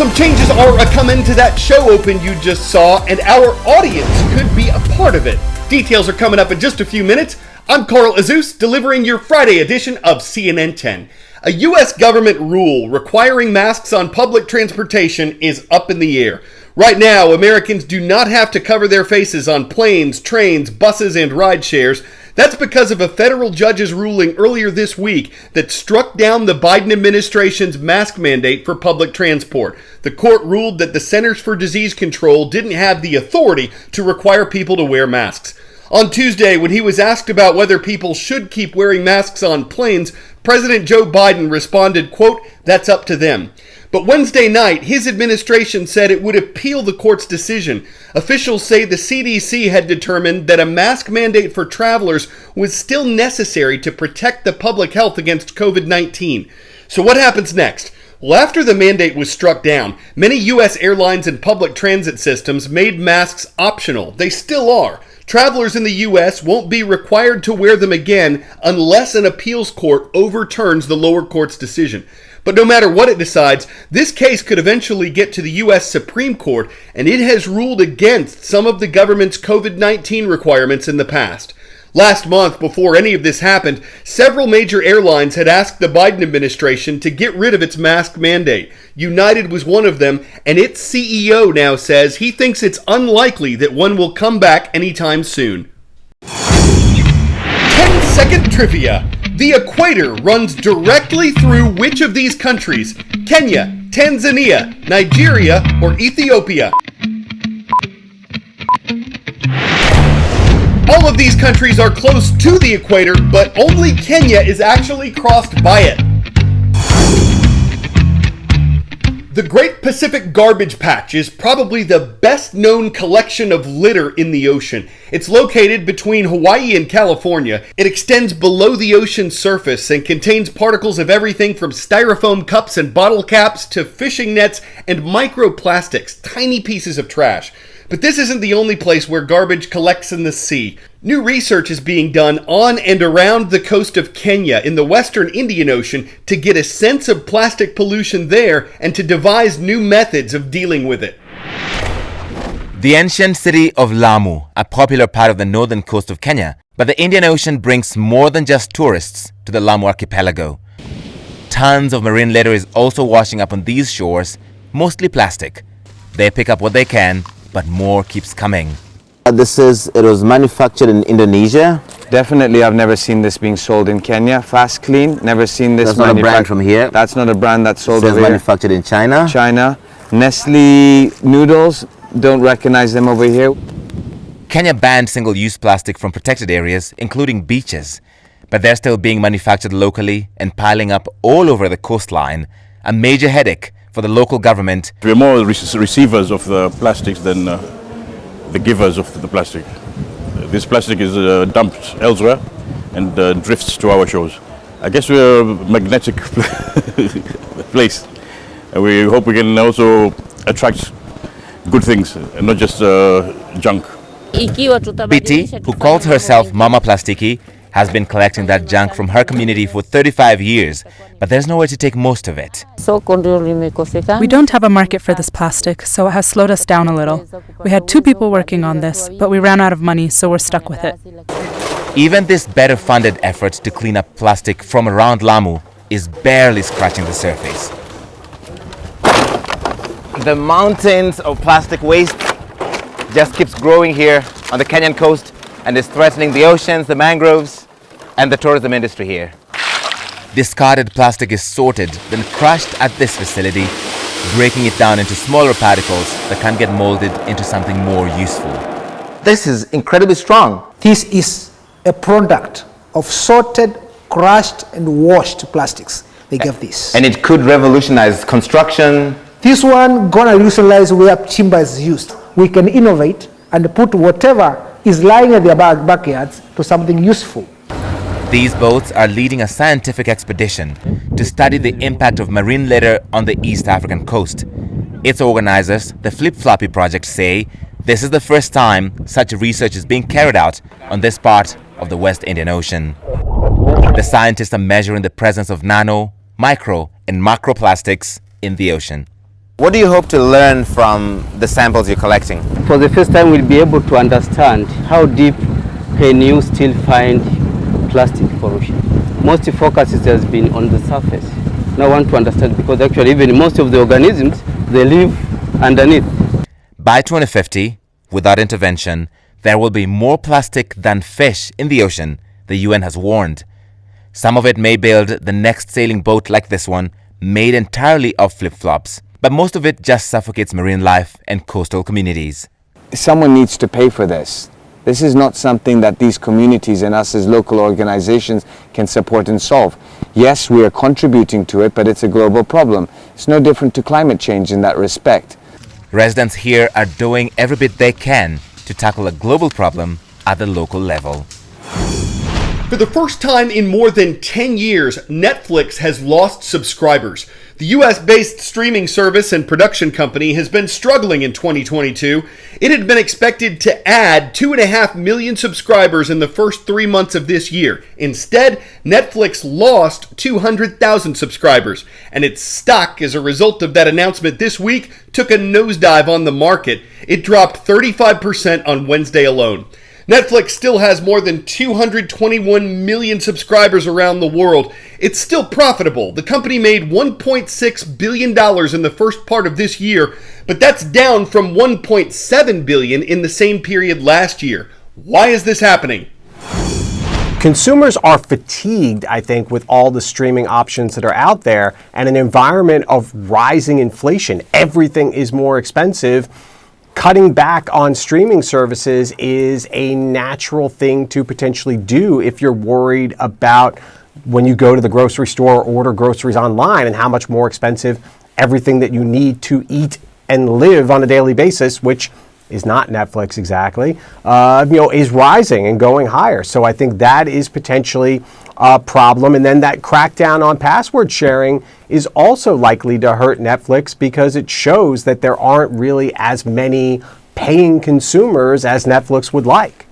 Some changes are coming to that show open you just saw, and our audience could be a part of it. Details are coming up in just a few minutes. I'm Carl Azus, delivering your Friday edition of CNN 10. A U.S. government rule requiring masks on public transportation is up in the air. Right now, Americans do not have to cover their faces on planes, trains, buses, and ride shares. That's because of a federal judge's ruling earlier this week that struck down the Biden administration's mask mandate for public transport. The court ruled that the Centers for Disease Control didn't have the authority to require people to wear masks. On Tuesday, when he was asked about whether people should keep wearing masks on planes, President Joe Biden responded, quote, "That's up to them." But Wednesday night, his administration said it would appeal the court's decision. Officials say the CDC had determined that a mask mandate for travelers was still necessary to protect the public health against COVID-19. So what happens next? Well, after the mandate was struck down, many U.S. airlines and public transit systems made masks optional. They still are. Travelers in the U.S. won't be required to wear them again unless an appeals court overturns the lower court's decision. But no matter what it decides, this case could eventually get to the U.S. Supreme Court, and it has ruled against some of the government's COVID-19 requirements in the past. Last month, before any of this happened, several major airlines had asked the Biden administration to get rid of its mask mandate. United was one of them, and its CEO now says he thinks it's unlikely that one will come back anytime soon. 10-second trivia. The equator runs directly through which of these countries? Kenya, Tanzania, Nigeria, or Ethiopia? All of these countries are close to the equator, but only Kenya is actually crossed by it. The Great Pacific Garbage Patch is probably the best known collection of litter in the ocean. It's located between Hawaii and California. It extends below the ocean's surface and contains particles of everything from styrofoam cups and bottle caps to fishing nets and microplastics, tiny pieces of trash. But this isn't the only place where garbage collects in the sea. New research is being done on and around the coast of Kenya in the western Indian Ocean to get a sense of plastic pollution there and to devise new methods of dealing with it. The ancient city of Lamu, a popular part of the northern coast of Kenya, but the Indian Ocean brings more than just tourists to the Lamu archipelago. Tons of marine litter is also washing up on these shores, mostly plastic. They pick up what they can, but more keeps coming. It was manufactured in Indonesia. Definitely, I've never seen this being sold in Kenya. Fast Clean, never seen this. That's not a brand from here. That's not a brand that's sold over here. It's manufactured in China. China. Nestle noodles, don't recognize them over here. Kenya banned single-use plastic from protected areas, including beaches. But they're still being manufactured locally and piling up all over the coastline. A major headache for the local government. We're more receivers of the plastics than the givers of the plastic. This plastic is dumped elsewhere and drifts to our shores. I guess we're a magnetic place. And we hope we can also attract good things and not just junk. Biti, who calls herself Mama Plastiki, has been collecting that junk from her community for 35 years, but there's nowhere to take most of it. We don't have a market for this plastic, so it has slowed us down a little. We had 2 people working on this, but we ran out of money, so we're stuck with it. Even this better funded effort to clean up plastic from around Lamu is barely scratching the surface. The mountains of plastic waste just keeps growing here on the Kenyan coast and is threatening the oceans, the mangroves, and the tourism industry here. Discarded plastic is sorted, then crushed at this facility, breaking it down into smaller particles that can get molded into something more useful. This is incredibly strong. This is a product of sorted, crushed, and washed plastics. They give this. And it could revolutionize construction. This one gonna revolutionize where timber is used. We can innovate and put whatever is lying at their backyards to something useful. These boats are leading a scientific expedition to study the impact of marine litter on the East African coast. Its organizers, the Flip Floppy Project, say this is the first time such research is being carried out on this part of the West Indian Ocean. The scientists are measuring the presence of nano, micro, and macroplastics in the ocean. What do you hope to learn from the samples you're collecting? For the first time, we'll be able to understand how deep can you still find plastic pollution. Most focus has been on the surface. Now I want to understand, because actually even most of the organisms, they live underneath. By 2050, without intervention, there will be more plastic than fish in the ocean, the UN has warned. Some of it may build the next sailing boat like this one, made entirely of flip-flops. But most of it just suffocates marine life and coastal communities. Someone needs to pay for this. This is not something that these communities and us as local organizations can support and solve. Yes, we are contributing to it, but it's a global problem. It's no different to climate change in that respect. Residents here are doing every bit they can to tackle a global problem at the local level. For the first time in more than 10 years, Netflix has lost subscribers. The US-based streaming service and production company has been struggling in 2022. It had been expected to add 2.5 million subscribers in the first 3 months of this year. Instead, Netflix lost 200,000 subscribers, and its stock, as a result of that announcement this week, took a nosedive on the market. It dropped 35% on Wednesday alone. Netflix still has more than 221 million subscribers around the world. It's still profitable. The company made $1.6 billion in the first part of this year, but that's down from $1.7 billion in the same period last year. Why is this happening? Consumers are fatigued, I think, with all the streaming options that are out there and an environment of rising inflation. Everything is more expensive. Cutting back on streaming services is a natural thing to potentially do if you're worried about when you go to the grocery store or order groceries online and how much more expensive everything that you need to eat and live on a daily basis, which is not Netflix exactly, is rising and going higher. So I think that is potentially a problem. And then that crackdown on password sharing is also likely to hurt Netflix because it shows that there aren't really as many paying consumers as Netflix would like.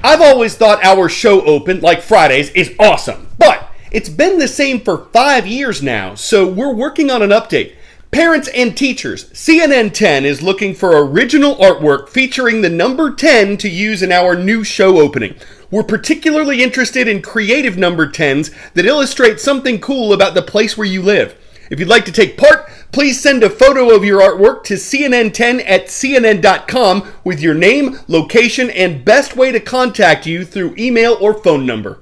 I've always thought our show open, like Fridays, is awesome, but it's been the same for 5 years now, so we're working on an update. Parents and teachers, CNN 10 is looking for original artwork featuring the number 10 to use in our new show opening. We're particularly interested in creative number 10s that illustrate something cool about the place where you live. If you'd like to take part, please send a photo of your artwork to cnn10@cnn.com with your name, location, and best way to contact you through email or phone number.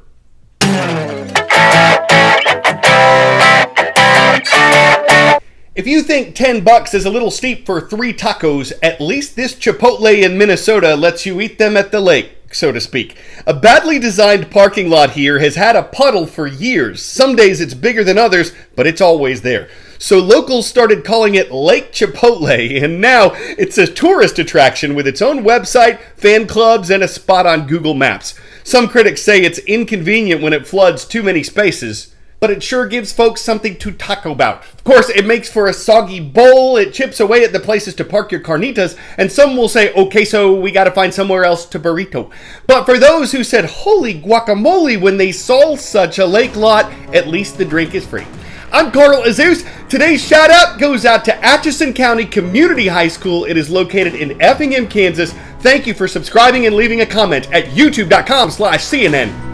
If you think $10 is a little steep for 3 tacos, at least this Chipotle in Minnesota lets you eat them at the lake, so to speak. A badly designed parking lot here has had a puddle for years. Some days it's bigger than others, but it's always there. So locals started calling it Lake Chipotle, and now it's a tourist attraction with its own website, fan clubs, and a spot on Google Maps. Some critics say it's inconvenient when it floods too many spaces, but it sure gives folks something to talk about. Of course, it makes for a soggy bowl, it chips away at the places to park your carnitas, and some will say, okay, so we gotta find somewhere else to burrito. But for those who said, holy guacamole, when they saw such a lake lot, at least the drink is free. I'm Carl Azus. Today's shout out goes out to Atchison County Community High School. It is located in Effingham, Kansas. Thank you for subscribing and leaving a comment at youtube.com/CNN.